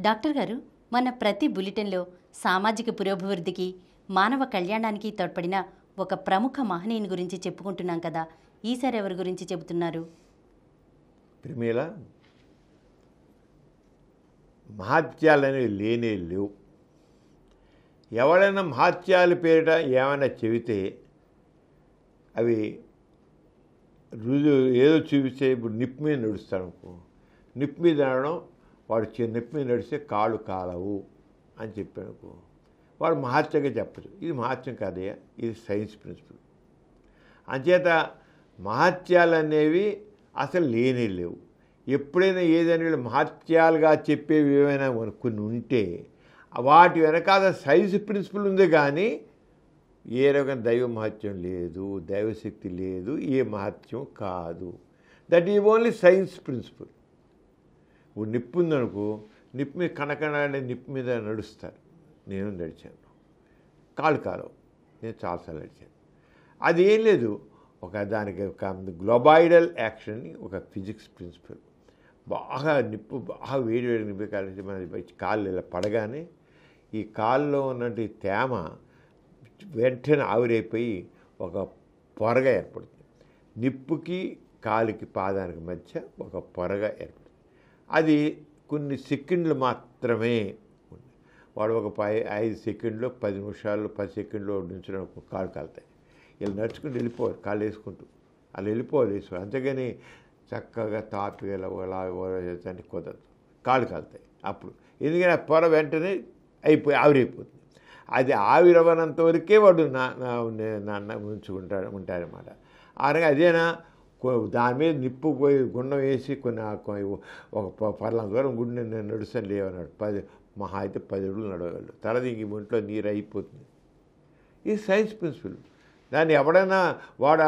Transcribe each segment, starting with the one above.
Doctor గారు, మన ప్రతి బులెటిన్లో సామాజిక పురోభివృద్ధికి, మానవ కళ్యాణానికి తోడ్పడిన ఒక ప్రముఖ మహనీయుని గురించి చెప్పుకుంటున్నాం కదా. ఈసారి ఎవరి గురించి చెబుతున్నారు? ప్రిమేల మహత్యాలనేవి లేనే లేవు. ఎవరైనా మహత్యాల పేరిట ఏమైనా చెబితే అవి ఏదో చూపిస్తే, ఇప్పుడు నిప్పు మీద నడుస్తాడు అనుకో, నిప్పు మీద నడవడం, వాడు నిప్పు మీద నడిస్తే కాళ్ళు కాలవు అని చెప్పాడు అనుకో, వాడు మహత్యంగా చెప్పచ్చు. ఇది మహత్యం కాదయ్యా, ఇది సైన్స్ ప్రిన్సిపల్. అంచేత మహత్యాలు అనేవి అసలు లేనే లేవు. ఎప్పుడైనా ఏదైనా మహత్యాలుగా చెప్పేవి ఏమైనా కొన్ని ఉంటే వాటి వెనకాల సైన్స్ ప్రిన్సిపల్ ఉంది, కానీ ఏ రకమైన దైవ మహత్యం లేదు, దైవశక్తి లేదు, ఏ మహత్యం కాదు. దట్ ఈ ఓన్లీ సైన్స్ ప్రిన్సిపల్. ఇప్పుడు నిప్పు ఉందనుకో, నిప్పు మీద కనకనాడే నిప్పు మీద నడుస్తారు. నేను నడిచాను, కాళ్ళు కాలవు, నేను చాలాసార్లు నడిచాను. అది ఏం లేదు, దానికి ఒక గ్లోబాయిడల్ యాక్షన్, ఒక ఫిజిక్స్ ప్రిన్సిపల్. బాగా నిప్పు బాగా వేడి నిప్పు కాలేసి మన కాళ్ళు ఇలా పడగానే ఈ కాళ్ళలో ఉన్నటువంటి తేమ వెంటనే ఆవిరైపోయి ఒక పొరగా ఏర్పడుతుంది. నిప్పుకి కాలికి పాదానికి మధ్య ఒక పొరగా ఏర్పడుతుంది. అది కొన్ని సెకండ్లు మాత్రమే ఉంది. వాడు ఒక 5 సెకండ్లో 10 నిమిషాల్లో 10 సెకండ్లో నుంచడం కాళ్ళు కాలుతాయి. ఇలా నడుచుకుంటూ వెళ్ళిపోవాలి, కాళ్ళు వేసుకుంటూ అలా వెళ్ళిపోవాలి వేసుకోవాలి. అంతేగాని చక్కగా తాపి అంటే కుదరదు, కాళ్ళు కాలుతాయి అప్పుడు. ఎందుకంటే ఆ పొర వెంటనే ఆవిరైపోతుంది. అది ఆవిరవనంత వరకే వాడు ఉంటారన్నమాట. అనగా అదేనా దాని మీద నిప్పు పోయి గుండం వేసి ఒక పర్లం దూరం గుండె నడుస్తాను లేవన్నాడు. 10 మహా అయితే 10 అడుగులు నడవగలడు. తర్వాత ఇంక ఒంట్లో నీరు అయిపోతుంది. ఇది సైన్స్ ప్రిన్సిపల్. దాన్ని ఎవడైనా వాడు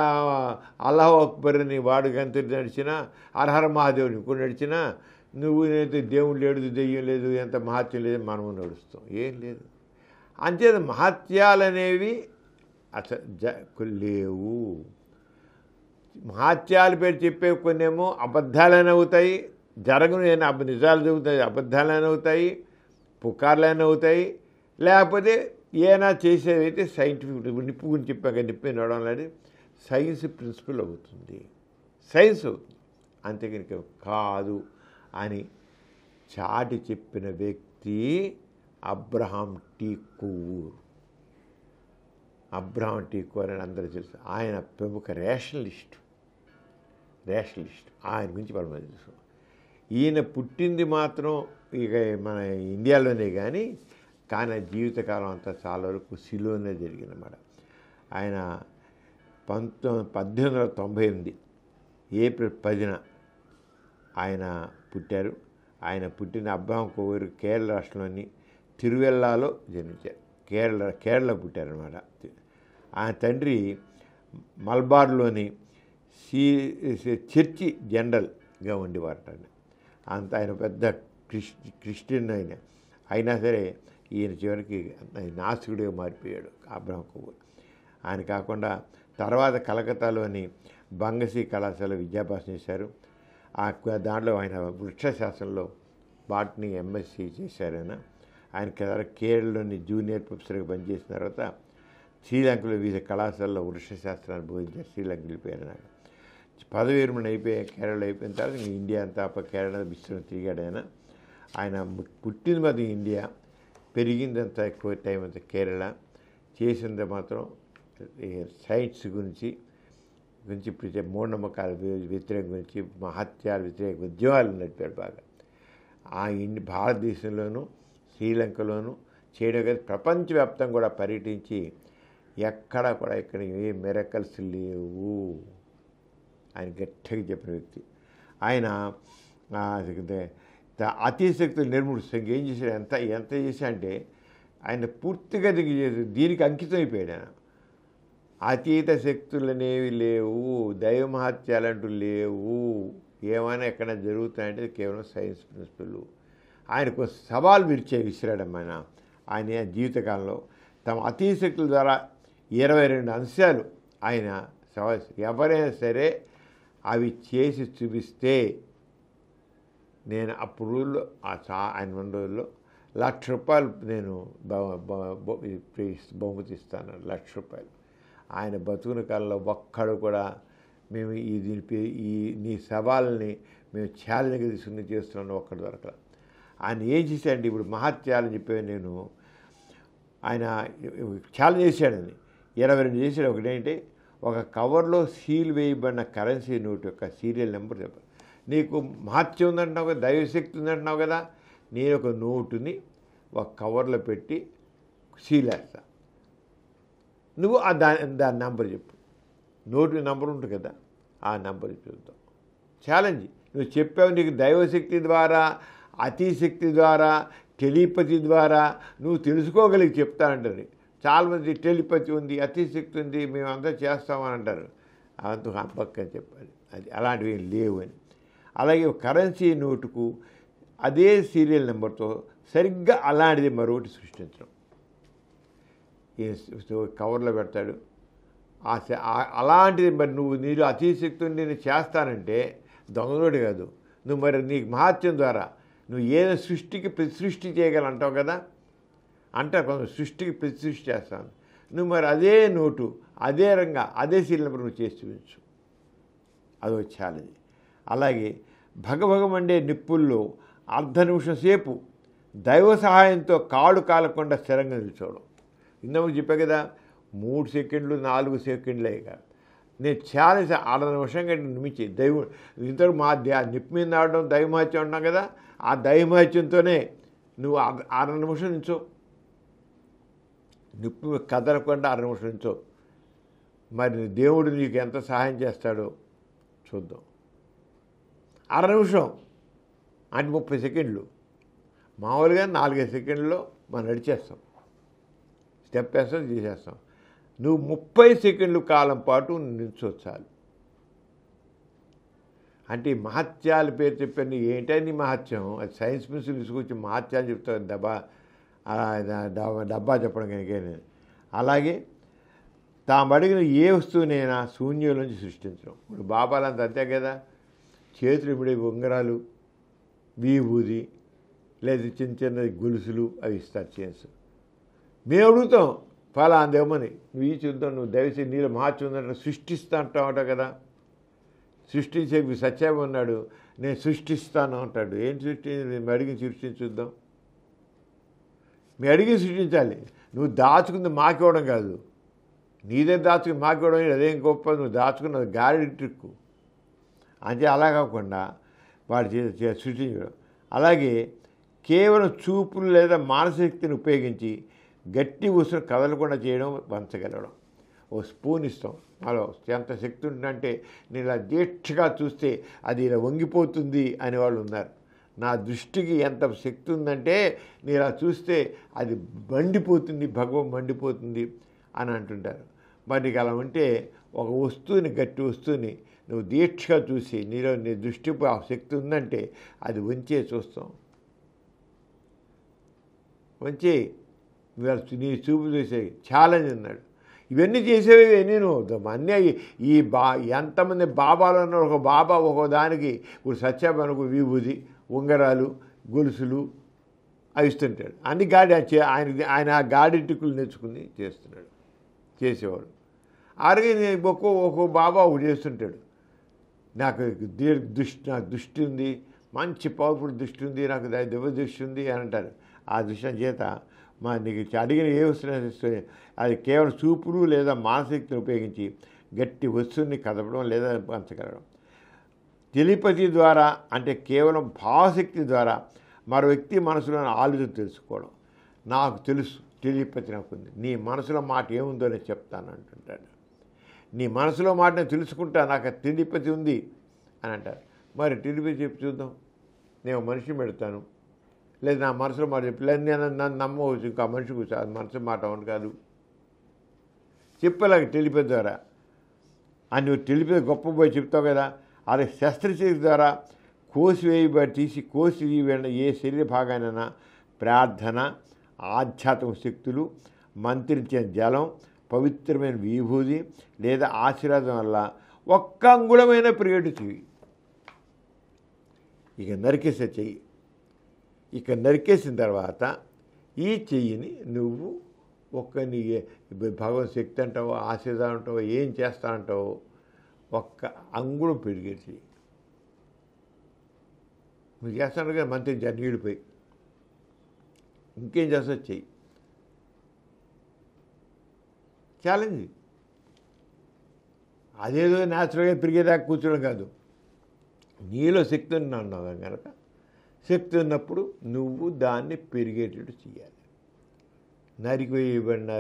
అల్లాహ్ అక్బర్ అని వాడు గంతులు నడిచినా, హరహర మహాదేవుని ఇంకోటి నడిచినా, నువ్వు దేవుడు లేడు, దెయ్యం లేదు, ఎంత మహత్యం లేదు, మనము నడుస్తాం. ఏం లేదు. అంతేత మహత్యాలనేవి అసలు లేవు. మహత్యాల పేరు చెప్పే కొన్నేమో అబద్ధాలైన అవుతాయి, జరగను నిజాలు జరుగుతాయి, అబద్ధాలైన అవుతాయి, పుకార్లైన అవుతాయి. లేకపోతే ఏనా చేసేదైతే సైంటిఫిక్. నిప్పు గురించి చెప్పాక నిప్పు నడవడం అనేది సైన్స్ ప్రిన్సిపల్ అవుతుంది, సైన్స్ అవుతుంది. అంతేకాని కాదు అని చాటి చెప్పిన వ్యక్తి అబ్రహాం టీ కొవ్వూరు. అబ్రహాం టీ కొవ్వూరు అని అందరూ తెలుసు. ఆయన ప్రముఖ రేషనలిస్ట్. ఆయన గురించి మనం తెలుసు. ఈయన పుట్టింది మాత్రం ఇక మన ఇండియాలోనే కానీ జీవితకాలం అంతా చాలా వరకు సిలోనే జరిగిందన్నమాట. ఆయన 1898 ఏప్రిల్ 10న ఆయన పుట్టారు. ఆయన పుట్టిన అబ్రహాం కొవ్వూరు కేరళ రాష్ట్రంలోని తిరువెల్లాలో జన్మించారు. కేరళ పుట్టారనమాట. ఆయన తండ్రి మల్బార్లోని చర్చి జనరల్గా ఉండేవారట. అంత ఆయన పెద్ద క్రిస్టియన్ అయినా సరే ఈయన చివరికి నాస్తికుడిగా మారిపోయాడు అబ్రహాం కొవ్వూరు. ఆయన కాకుండా తర్వాత కలకత్తాలోని బంగసి కళాశాల విద్యాభ్యాసం చేశారు. దాంట్లో ఆయన వృక్షశాస్త్రంలో బాటనీ ఎంఎస్సీ చేశారు. ఆయన కేరళలోని జూనియర్ ప్రొఫెసర్గా పనిచేసిన తర్వాత శ్రీలంకలో వివిధ కళాశాలలో వృక్షశాస్త్రాన్ని బోధించారు. శ్రీలంక వెళ్ళిపోయారు. నాకు పదవి విరమణ కేరళ అయిపోయిన తర్వాత ఇండియా అంతా కేరళ విస్తృతం తిరిగాడు. ఆయన పుట్టింది మాత్రం ఇండియా, పెరిగిందంతా ఎక్కువ టైం అంతా కేరళ. చేసింది మాత్రం సైన్స్ గురించి మూఢనమ్మకాల వ్యతిరేకం గురించి, మహత్యాల వ్యతిరేక ఉద్యమాలు నడిపాడు బాగా. భారతదేశంలోనూ శ్రీలంకలోనూ చేయడం కదా, ప్రపంచవ్యాప్తంగా కూడా పర్యటించి ఎక్కడా కూడా ఇక్కడ ఏ మిరకల్స్ లేవు ఆయన గట్టిగా చెప్పిన వ్యక్తి. ఆయన అతిశక్తులు నిర్మూలిస్తాం ఏం చేశాడు, ఎంత చేశా అంటే ఆయన పూర్తిగా దీనికి అంకితం అయిపోయాడు. ఆయన అతీత శక్తులు అనేవి లేవు, దైవ మహత్యాలంటూ లేవు, ఏమైనా ఎక్కడ జరుగుతాయంటే కేవలం సైన్స్ ప్రిన్సిపల్. ఆయనకు సవాల్ విసిరాడమ్మాయన. ఆయన జీవితకాలంలో తమ అతీత శక్తుల ద్వారా 22 అంశాలు ఆయన సవాల్. ఎవరైనా సరే అవి చేసి చూపిస్తే నేను అప్పుడు రోజుల్లో ఆయన ఉన్న రోజుల్లో ₹1,00,000 నేను బహుమతి ఇస్తాను. ₹1,00,000. ఆయన బతుకున్న కాలంలో ఒక్కడు కూడా మేము ఈ నీ సవాల్ని మేము ఛాలెంజ్గా తీసుకుని చేస్తున్నాను ఒక్కడు దొరకల. ఆయన ఏం చేశాడంటే ఇప్పుడు మహత్యాలని చెప్పి నేను ఆయన ఛాలెంజ్ చేశాడని 22 చేశాడు. ఒకటేంటి, ఒక కవర్లో సీల్ వేయబడిన కరెన్సీ నోట్ యొక్క సీరియల్ నెంబర్ చెప్పాలి. నీకు మహత్యం ఉందంటున్నావు కదా, దైవశక్తి ఉందంటున్నావు కదా, నేను ఒక నోటుని ఒక కవర్లో పెట్టి సీల్ వేస్తా, నువ్వు దాని నెంబర్ చెప్పు. నోటు నెంబర్ ఉంటుంది కదా, ఆ నెంబర్ చూద్దాం. ఛాలెంజ్. నువ్వు చెప్పావు నీకు దైవశక్తి ద్వారా, అతిశక్తి ద్వారా, టెలిపతి ద్వారా నువ్వు తెలుసుకోగలిగి చెప్తానంటారు. చాలామంది టెలిపతి ఉంది, అతిశక్తి ఉంది, మేమంతా చేస్తామని అంటారు. అదంతా అబ్బక్కని చెప్పాలి. అది అలాంటివి లేవు అని. అలాగే కరెన్సీ నోటుకు అదే సీరియల్ నెంబర్తో సరిగ్గా అలాంటిది మరొకటి సృష్టించడం. కవర్లో పెడతాడు. అలాంటిది మరి నువ్వు నీలో అతిశక్తిని నేను చేస్తానంటే దొంగలోడు కాదు నువ్వు. మరి నీకు మహత్యం ద్వారా నువ్వు ఏదో సృష్టికి ప్రతి సృష్టి చేయగలంటావు కదా, అంటారు కొంత సృష్టికి ప్రతి సృష్టి చేస్తాను. నువ్వు మరి అదే నోటు, అదే రంగా, అదే సీరియల్ నెంబర్ నువ్వు చేసి చూపించు. అదో ఛాలెంజ్. అలాగే భగభగమండే నిప్పుల్లో అర్ధ నిమిషం సేపు దైవ సహాయంతో కాళ్ళు కాలకుండా స్థిరంగా నిల్చోవడం. ఇంతకు చెప్పా కదా, 3 సెకండ్లు 4 సెకండ్లే కాదు. నేను ఛాలెంజ్ అర్ధ నిమిషం కంటే నిమించి దైవం ఇంతకు మా నిప్పు మీద ఆడడం దైవమహత్యం అంటున్నాం కదా, ఆ దైవమహత్యంతోనే నువ్వు అర్ధ నిమిషం నిల్చో. నిప్పు కదలకుండా అర్ధ నిమిషం నిల్చో. మరి దేవుడు నీకు ఎంత సహాయం చేస్తాడో చూద్దాం. అర్ధ నిమిషం అంటే 30 సెకండ్లు. మామూలుగా 4-5 సెకండ్లో మనం నడిచేస్తాం, స్టెప్ వేస్తాం, చేసేస్తాం. నువ్వు 30 సెకండ్ల కాలం పాటు నిల్చోచాలి. అంటే ఈ మహత్యాల పేరు చెప్పండి. ఏంటని మహత్యం? అది సైన్స్ మిషన్ తీసుకొచ్చి మహత్యాలు చెప్తాను, డబ్బా చెప్పడం కనుక. అలాగే తాము అడిగిన ఏ వస్తువునైనా శూన్యం నుంచి సృష్టించడం. ఇప్పుడు బాబాలంతా అంతే కదా, చేతులు ఇప్పుడే ఉంగరాలు, విభూది, లేదా చిన్న చిన్న గొలుసులు అవి ఇస్తారు చేసి. మేము అడుగుతాం ఫలా దేవమని, నువ్వు ఈ చూద్దాం, నువ్వు దయచేసి నీళ్ళు మహత్యం ఉందంటే సృష్టిస్తా అంటావు కదా. సృష్టించే సత్యం ఉన్నాడు, నేను సృష్టిస్తాను అంటాడు. ఏం మేము అడిగి సృష్టించుద్దాం. మీ అడిగి సృష్టించాలి. నువ్వు దాచుకుంది మాకివ్వడం కాదు, నీదే దాచుకుని మాకివ్వడం అదేం గొప్ప. నువ్వు దాచుకున్నది గాడి ట్రిక్కు అంటే. అలా కాకుండా వాడు సృష్టించడం. అలాగే కేవలం చూపులు లేదా మానశక్తిని ఉపయోగించి గట్టి ఉసురు కదలకుండా చేయడం, వంచగలగడం. ఓ స్పూన్ ఇస్తాం, అలా ఎంత శక్తి ఉంటుందంటే నేను ఇలా దీక్షగా చూస్తే అది ఇలా వంగిపోతుంది అనేవాళ్ళు ఉన్నారు. నా దృష్టికి ఎంత శక్తి ఉందంటే నేను ఇలా చూస్తే అది మండిపోతుంది, భగవం మండిపోతుంది అని అంటుంటారు. మరి నీకు అలా ఉంటే ఒక వస్తువుని, గట్టి వస్తువుని నువ్వు దీక్షగా చూసి నీలో నీ దృష్టిపై ఆ శక్తి ఉందంటే అది వంచే చూస్తాం. వంచి నీ చూపు చూసే ఛాలెంజ్ అన్నాడు. ఇవన్నీ చేసేవి నేను అన్నీ ఎంతమంది బాబాలు ఉన్నారు. ఒక బాబా ఒక దానికి ఇప్పుడు సత్యాపనకు విభూది, ఉంగరాలు, గొలుసులు అవి ఇస్తుంటాడు. అన్ని ఆయన ఆ గాడి టిక్కులు నేర్చుకుని చేసేవాడు. అలాగే ఒక్కో బాబా ఒకటి చేస్తుంటాడు. నాకు దృష్టి ఉంది, మంచి పవర్ఫుల్ దృష్టి ఉంది, నాకు దివ్య దృష్టి ఉంది అని అంటారు. ఆ దృష్టి చేత నీకు అడిగిన ఏ వస్తువు అది కేవలం చూపులు లేదా మానశక్తిని ఉపయోగించి గట్టి వస్తువుని కదపడం లేదా పంచగలడం. టెలిపతి ద్వారా అంటే కేవలం భావశక్తి ద్వారా మరో వ్యక్తి మనసులోని ఆలోచన తెలుసుకోవడం. నాకు తెలుసు, టెలిపతి నాకుంది, నీ మనసులో మాట ఏముందో నేను చెప్తాను అంటుంటాడు. నీ మనసులో మాట నేను తెలుసుకుంటా, నాకు టెలిపతి ఉంది అని అంటారు. మరి టెలిపతి చెప్పి చూద్దాం. నేను మనిషిని పెడతాను, లేదు నా మనసులో మాట చెప్పి, లేదు నేను నన్ను నమ్మవచ్చు, ఇంకా మనిషి కూర్చో, అది మనసు మాట అవును కాదు చెప్పలాగా టెలిపతి ద్వారా. అని నువ్వు టెలిపతి గొప్ప పోయి చెప్తావు కదా. అదే శస్త్రచికిత్స ద్వారా కోసి వేయబడిన ఏ శరీర భాగానైనా ప్రార్థన, ఆధ్యాత్మిక శక్తులు, మంత్రించిన జలం, పవిత్రమైన విభూది లేదా ఆశీర్వాదం వల్ల ఒక్క అంగుళమైన ప్రియుడు చెవి. ఇక నరికేసే చెయ్యి. ఇక నరికేసిన తర్వాత ఈ చెయ్యిని నువ్వు నీ భగవత్ శక్తి అంటావో ఆశీర్వాదం అంటావో ఏం చేస్తా అంటావో ఒక్క అంగుళం పెరిగేసి నువ్వు చేస్తాను కదా మంత్రి నీడిపోయి ఇంకేం చేస్తావు చెయ్యి. ఛాలెంజ్. అదేదో న్యాచురల్గా పెరిగేదాకా కూర్చోడం కాదు. నీలో శక్తి ఉన్నావు కనుక శక్తి ఉన్నప్పుడు నువ్వు దాన్ని పెరిగేటట్టు చేయాలి. నరికివేయబడిన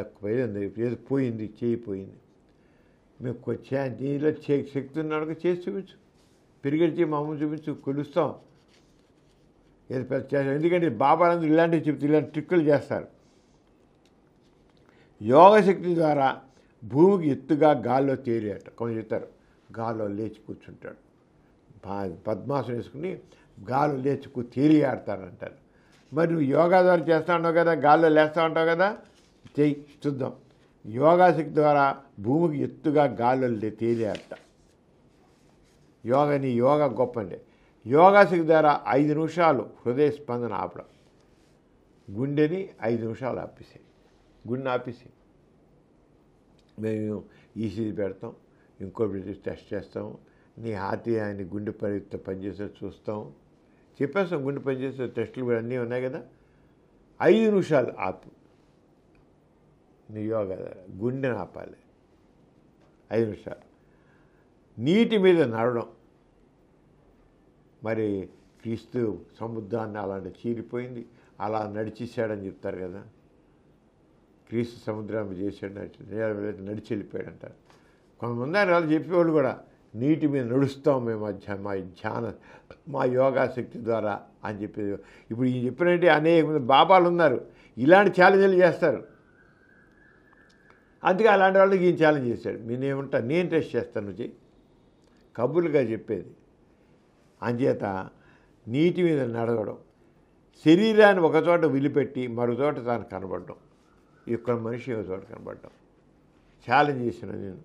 పోయింది, చేయిపోయింది. మేము నీలో శక్తి ఉన్నాడు చేసి చూపించు, పెరిగేటి మామూలు చూపించు, కొలుస్తాం. ఏది పెద్ద చేస్తాం. ఎందుకంటే బాబాలందరూ ఇలాంటివి చెప్తే ఇలాంటి ట్రిక్కులు చేస్తారు. యోగశక్తి ద్వారా భూమికి ఎత్తుగా గాల్లో తేలియాట. కొంచెం చెప్తారు గాల్లో లేచి కూర్చుంటాడు, పద్మాసనం వేసుకుని గాల్లో లేచి తేలియాడతారంటారు. మరి నువ్వు యోగా ద్వారా చేస్తూ ఉంటావు కదా, గాల్లో లేస్తూ ఉంటావు కదా, చెయ్యి చూద్దాం. యోగాశక్తి ద్వారా భూమికి ఎత్తుగా గాల్లో తేలియాడట. నీ యోగా గొప్ప అండి. యోగాశక్తి ద్వారా 5 నిమిషాలు హృదయ స్పందన ఆపడం. గుండెని 5 నిమిషాలు ఆపేసాయి, గుండెని ఆపేసాయి. మేము ఈసీజీ పెడతాం, ఇంకోటి టెస్ట్ చేస్తాం, నీ ఆయన గుండె పరితో పనిచేసే చూస్తాం, చెప్పేస్తాం. గుండె పనిచేసే టెస్టులు కూడా అన్నీ ఉన్నాయి కదా. 5 నిమిషాలు ఆపు. నీ యోగా గుండెని ఆపాలి 5 నిమిషాలు. నీటి మీద నడవడం. మరి క్రీస్తు సముద్రాన్ని అలాంటి చీరిపోయింది, అలా నడిచేసాడని చెప్తారు కదా. క్రీస్తు సముద్రాన్ని చేసాడు, నడిచి వెళ్ళిపోయాడు అంటారు. కొంతమంది అలా చెప్పేవాళ్ళు కూడా నీటి మీద నడుస్తాం మేము మా ధ్యాన మా యోగాశక్తి ద్వారా అని చెప్పేది. ఇప్పుడు ఈ చెప్పినట్టు అనేక మంది బాబాలు ఉన్నారు, ఇలాంటి ఛాలెంజ్లు చేస్తారు. అందుకే అలాంటి వాళ్ళకి ఈయన ఛాలెంజ్ చేశాడు. నేనేమంటా, నేను టెస్ట్ చేస్తాను, నువ్వు చెయ్యి. కబుర్లుగా చెప్పేది. అంచేత నీటి మీద నడవడం, శరీరాన్ని ఒకచోట విలిపెట్టి మరో చోట తాను కనబడడం, ఇక్కడ మనిషి ఒక చోట కనబడడం ఛాలెంజ్ చేసిన నేను.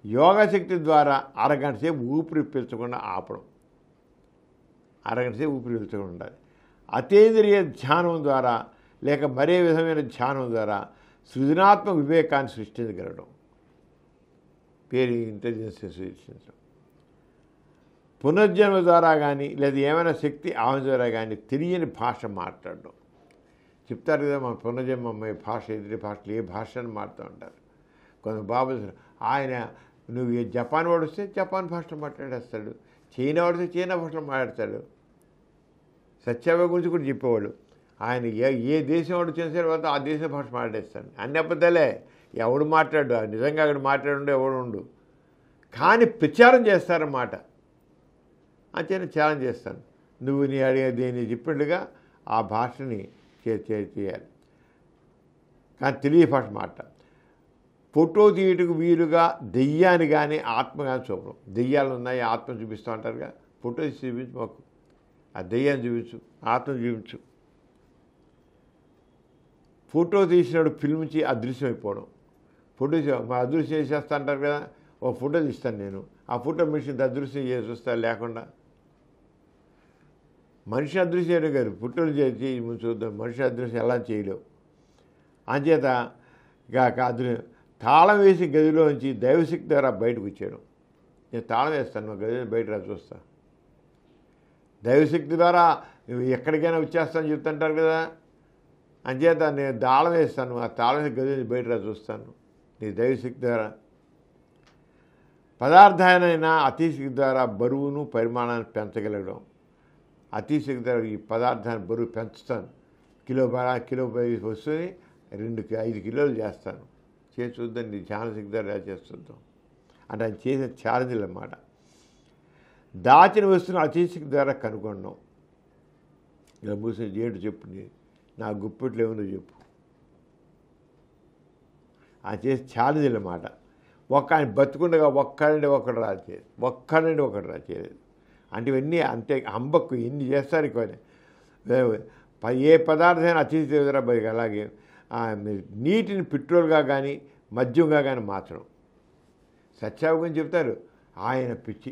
యోగశక్తి ద్వారా అరగంట సేపు ఊపిరి పీల్చకుండా ఆపడం, అరగంట సేపు ఊపిరి పీల్చకుండా ఉండాలి. అతీంద్రియ ధ్యానం ద్వారా లేక మరే విధమైన ధ్యానం ద్వారా సృజనాత్మక వివేకాన్ని సృష్టించగలడం, పేరు ఇంటెలిజెన్స్ సృష్టించడం. పునర్జన్మ ద్వారా కానీ లేదా ఏమైనా శక్తి ఆమె ద్వారా కానీ తెలియని భాష మాట్లాడడం. చెప్తారు కదా మన పునర్జన్మ భాష, ఎదుటి భాషలు ఏ భాషను మారుతూ ఉంటారు. కొంత బాబు ఆయన నువ్వు జపాన్ వాడు వస్తే జపాన్ భాషలో మాట్లాడేస్తాడు, చైనా వాడితే చైనా భాషలో మాట్లాడతాడు. సత్యవ గురించి కూడా చెప్పేవాడు. ఆయన ఏ దేశం వాడు చేసిన తర్వాత ఆ దేశ భాష మాట్లాడేస్తాడు. అన్ని అబద్ధాలే, ఎవడు మాట్లాడు, నిజంగా అక్కడ మాట్లాడు ఎవడు ఉండు, కానీ ప్రచారం చేస్తారన్నమాట. అంతే ఛాలెంజ్ చేస్తాను. నువ్వు నీ దేని చెప్పినట్టుగా ఆ భాషని చేయాలి, కానీ తెలియ భాష మాట. ఫోటో తీయటకు వీలుగా దెయ్యాన్ని కానీ ఆత్మ కానీ చూపడం. దెయ్యాలు ఉన్నాయి, ఆత్మ చూపిస్తూ ఉంటారుగా, ఫోటో తీసి చూపించు మాకు, ఆ దెయ్యాన్ని చూపించు, ఆత్మను చూపించు. ఫోటో తీసినాడు ఫిల్మ్ నుంచి అదృశ్యమైపోవడం. ఫోటో మా అదృశ్యం చేసేస్తా అంటారు కదా, ఒక ఫోటో తీస్తాను నేను, ఆ ఫోటో మిషన్ అదృశ్యం చేసి చూస్తాను. లేకుండా మనిషి అదృశ్యం చేయడం కాదు, ఫోటోలు చేసి చూద్దాం, మనిషి అదృశ్యం ఎలా చేయలేవు. అంచేత తాళం వేసి గదిలోంచి దైవశక్తి ద్వారా బయటకు వచ్చేయడం. నేను తాళం వేస్తాను, గదిలో బయట రా చూస్తా. దైవశక్తి ద్వారా ఎక్కడికైనా వచ్చేస్తాను చెప్తుంటారు కదా. అంచేత నేను తాళం వేస్తాను, ఆ తాళం గది నుంచి బయట రా చూస్తాను. నీ దైవశక్తి ద్వారా పదార్థాలైనా అతిశక్తి ద్వారా బరువును పరిమాణాన్ని పెంచగలగడం. అతిశక్తి ద్వారా ఈ పదార్థాన్ని బరువు పెంచుతాను. కిలో వస్తువుని 5 కిలోలు చేస్తాను. చేసి చూద్దాం, నీ ధ్యానశక్తి ద్వారా చేస్తుంటాం అంటే ఆయన చేసే ఛాలెంజ్లు అన్నమాట. దాచిన వస్తువును అతిశక్తి ద్వారా కనుగొనడం. ఇలా మూసిన ఏంటో చెప్పు, నా గుప్పెట్లు ఏముందో చెప్పు. ఆయన చేసే ఛాలెంజ్లు అన్నమాట. ఆయన బతుకుండగా ఒక్కడంటే ఒకటి రాచేది, ఒక్కడంటే ఒకటి రాచేది. అంటే ఇవన్నీ అంతే అంబక్కు ఎన్ని చేస్తారు. ఏ పదార్థమైనా అతిశక్తి ద్వారా అలాగే నీటిని పెట్రోల్గా కానీ మద్యంగా కానీ మార్చడం. సత్యావ గురించి చెప్తారు. ఆయన పిచ్చి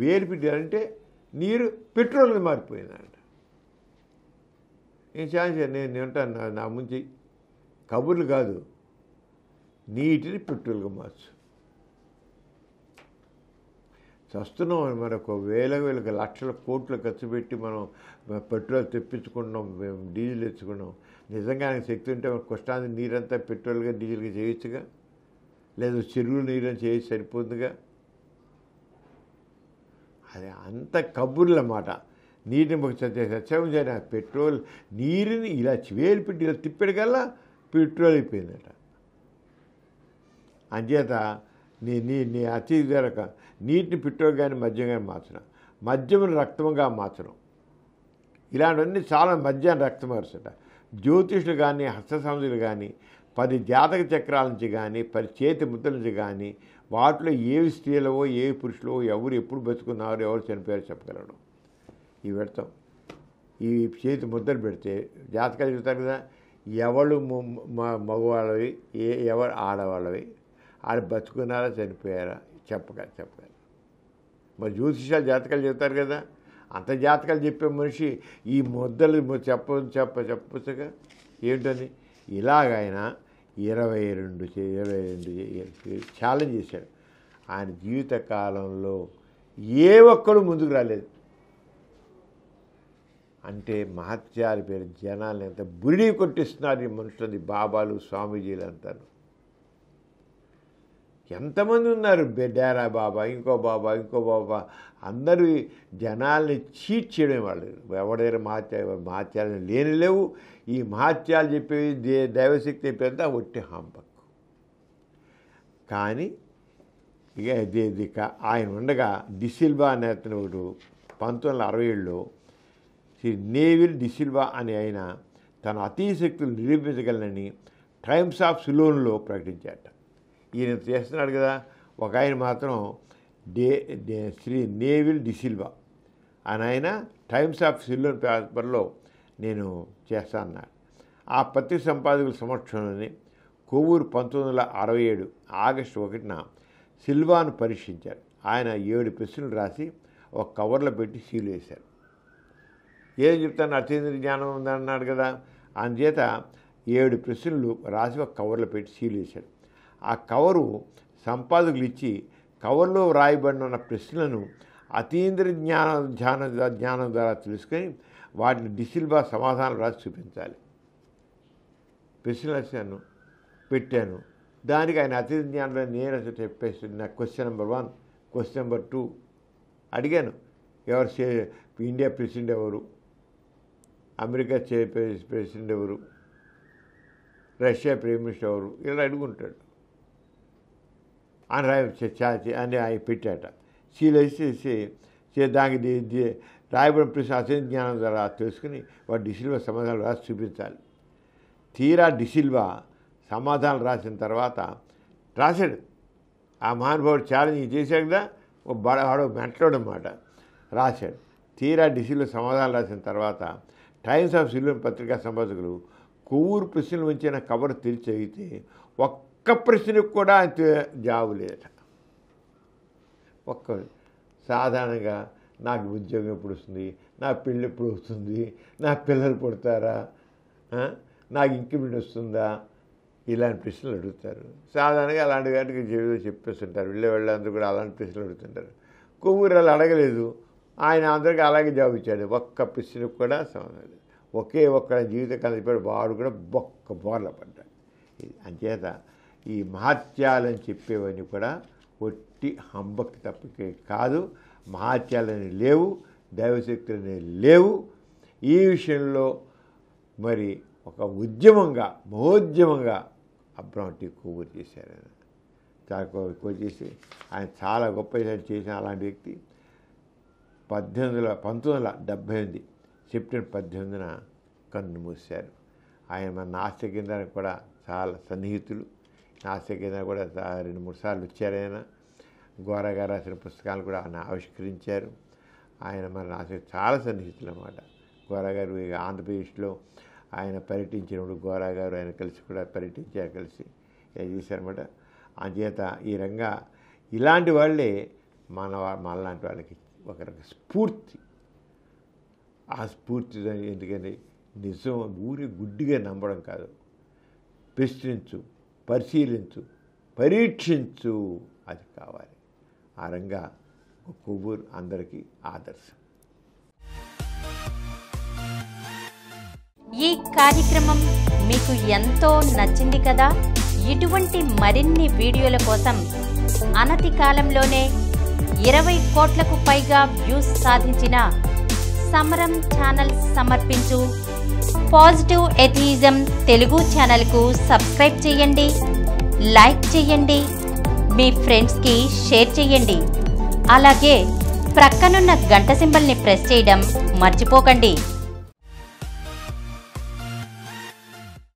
వేరు పెట్టారంటే నీరు పెట్రోల్గా మారిపోయిందంట. నేను ఛాన్స్ నేను ఉంటాను, నా ముంచి కబుర్లు కాదు, నీటిని పెట్రోల్గా మార్చు. చస్తున్నాం మనకు వేలకు లక్షల కోట్లు ఖర్చు పెట్టి మనం పెట్రోల్ తెప్పించుకున్నాం, మేము డీజిల్ తెచ్చుకున్నాం. నిజంగానే శక్తి ఉంటే మన కష్టాన్ని నీరంతా పెట్రోల్గా డీజిల్గా చేయొచ్చుగా, లేదా చెరువులు నీరని చేసి సరిపోతుందిగా. అది అంత కబుర్లు అన్నమాట. నీటిని ఒక సత్యం చేయన పెట్రోల్ నీరుని ఇలా వేలు పెట్టి ఇలా తిప్పటికల్లా పెట్రోల్ అయిపోయిందట. అంచేత నీ అతి ధరక నీటిని పెట్రోల్ కానీ మద్యం కానీ మార్చడం, మద్యమును రక్తంగా మార్చడం, ఇలాంటివన్నీ చాలా మద్యాన్ని రక్తం మార్చట. జ్యోతిషులు కానీ హస్తసంధులు కానీ 10 జాతక చక్రాల నుంచి కానీ 10 చేతి ముద్రల నుంచి కానీ వాటిలో ఏవి స్త్రీలవో ఏ పురుషులో ఎవరు ఎప్పుడు బతుకున్నారో ఎవరు చనిపోయారో చెప్పగలడు. ఇవి పెడతాం, ఈ చేతి ముద్రలు పెడితే జాతకాలు చెబుతారు కదా, ఎవరు మగవాళ్ళవి ఎవరు ఆడవాళ్ళవి, ఆడ బతుకున్నారా చనిపోయారా చెప్పగలరు. మరి జ్యోతిషాలు జాతకాలు చెబుతారు కదా, అంత జాతకాలు చెప్పే మనిషి ఈ ముద్దలు చెప్పచ్చుగా ఏంటని. ఇలాగైనా 22 ఛాలెంజ్ చేశాడు. ఆయన జీవితకాలంలో ఏ ఒక్కడు ముందుకు రాలేదు. అంటే మహత్యాల పేరు జనాల్ని ఎంత బురిడి కొట్టిస్తున్నారు ఈ మనుషులని, బాబాలు స్వామీజీలు అంటారు. ఎంతమంది ఉన్నారు, డేరా బాబా, ఇంకో బాబా, అందరూ జనాల్ని చీట్ చేయడం వాళ్ళు. ఎవడైనా మహత్యాలు లేవు. ఈ మహత్యాలు చెప్పేవి దైవశక్తి పెద్ద ఒట్టి హంపక్కు. కానీ ఇక ఆయన ఉండగా డిసిల్వా అనే అతను ఒకడు 1967లో నేవిల్ డిసిల్వా అని ఆయన తన అతీశక్తులు నిరూపించగలనని టైమ్స్ ఆఫ్ సిలోన్లో ప్రకటించాట. ఈయన చేస్తున్నాడు కదా, ఒక ఆయన మాత్రం శ్రీ నేవిల్ డిసిల్వా అని ఆయన టైమ్స్ ఆఫ్ సిలోన్ పేపర్లో నేను చేస్తా అన్నాడు. ఆ పత్రిక సంపాదకుల సమక్షంలోనే కొవ్వూరు 1967 ఆగస్టు 1న సిల్వాను పరీక్షించారు. ఆయన 7 ప్రశ్నలు రాసి ఒక కవర్లో పెట్టి సీలు వేశారు. ఏం చెప్తాను, అత్యంత జ్ఞానం ఉందన్నాడు కదా, అందుచేత 7 ప్రశ్నలు రాసి ఒక కవర్లో పెట్టి సీలు వేశాడు. ఆ కవరు సంపాదకులు ఇచ్చి కవర్లో వ్రాయబడిన ప్రశ్నలను అతీంద్ర జ్ఞానం ద్వారా తెలుసుకొని వాటిని డిసిల్వా సమాధానం రాసి చూపించాలి. ప్రశ్నలు వచ్చాను పెట్టాను, దానికి ఆయన అతీంద్ర జ్ఞానంలో నేను చెప్పేసి నా క్వశ్చన్ నెంబర్ 1, క్వశ్చన్ నెంబర్ 2 అడిగాను. ఇండియా ప్రెసిడెంట్ ఎవరు, అమెరికా ప్రెసిడెంట్ ఎవరు, రష్యా ప్రైమ్ మినిస్టర్ ఎవరు, ఇలా అడుగుంటాడు. అని అని ఆయన పెట్టాట. సీలేసి దానికి రాయబడిన ప్రశ్న అతీంద్ర జ్ఞానం ద్వారా తెలుసుకుని వాడు డిసిల్వా సమాధానం రాసి చూపించాలి. తీరా డిసిల్వా సమాధానం రాసిన తర్వాత రాశాడు. ఆ మహానుభావుడు ఛాలెంజ్ చేశాడు కదా, వాడు మెంటలోడు అన్నమాట, రాశాడు. తీరా డిసిల్వా సమాధానం రాసిన తర్వాత టైమ్స్ ఆఫ్ సిలోన్ పత్రికా సంపాదకులు కొవ్వూరు ప్రశ్నలు ఉంచిన కవర్ తెరిచి అయితే ఒక్క ప్రశ్నకు కూడా జవాబు లేదట. సాధారణంగా నాకు ఉద్యోగం ఎప్పుడు వస్తుంది, నా పెళ్ళి ఎప్పుడు వస్తుంది, నా పిల్లలు పుడతారా, నాకు ఇంక్రిమెంట్ వస్తుందా, ఇలాంటి ప్రశ్నలు అడుగుతారు. సాధారణంగా అలాంటి వాటికి చెప్పేస్తుంటారు. వెళ్ళేవాళ్ళందరూ కూడా అలాంటి ప్రశ్నలు అడుగుతుంటారు. కొవ్వూరు వాళ్ళు అడగలేదు, ఆయన అందరికీ అలాగే జవాబు ఇచ్చాడు. ఒక్క ప్రశ్నకు కూడా సమాధానం లేదు. ఒకే ఒక్క జీవితకాలం చెప్పాడు, వాడు కూడా బోర్ల పడ్డాడు. అంచేత ఈ మహత్యాలని చెప్పేవన్నీ కూడా ఒట్టి హంబక్తి తప్పకే కాదు. మహత్యాలని లేవు, దైవశక్తులని లేవు. ఈ విషయంలో మరి ఒక మహోద్యమంగా అబ్రహం కొవ్వూరు చేశారు. ఆయన చాలా ఎక్కువ చేసి ఆయన చాలా గొప్ప చేసిన అలాంటి వ్యక్తి 1978 సెప్టెంబర్ 18న కన్ను మూశారు. ఆయన మన నాస్తిక కేంద్రానికి కూడా చాలా సన్నిహితులు. నాస్తిక కేంద్రానికి కూడా 2-3 సార్లు వచ్చారు. ఆయన గోరాగారు రాసిన పుస్తకాలు కూడా ఆయన ఆవిష్కరించారు. ఆయన మన నాస్తిక చాలా సన్నిహితులు అన్నమాట. గోరాగారు ఆంధ్రప్రదేశ్లో ఆయన పర్యటించినప్పుడు గోరాగారు ఆయన కలిసి కూడా పర్యటించారు, కలిసి చేశారన్నమాట. అందుచేత ఈ రంగా ఇలాంటి వాళ్ళే మనలాంటి వాళ్ళకి ఒక రకం స్ఫూర్తి. ఆ స్ఫూర్తి ఎందుకని నిజం ఊరి గుడ్డిగా నమ్మడం కాదు, ప్రశ్నించు, పరిశీలించు, పరీక్షించు, అది కావాలి. ఆ రంగా కొవ్వూరు అందరికీ ఆదర్శం. ఈ కార్యక్రమం మీకు ఎంతో నచ్చింది కదా. ఇటువంటి మరిన్ని వీడియోల కోసం అనతి కాలంలోనే 20 కోట్లకు పైగా వ్యూస్ సాధించిన సమరం ఛానల్ సమర్పించు పాజిటివ్ ఎథియిజం తెలుగు ఛానల్కు సబ్స్క్రైబ్ చేయండి, లైక్ చేయండి, మీ ఫ్రెండ్స్కి షేర్ చేయండి. అలాగే ప్రక్కనున్న గంట సింబల్ని ప్రెస్ చేయడం మర్చిపోకండి.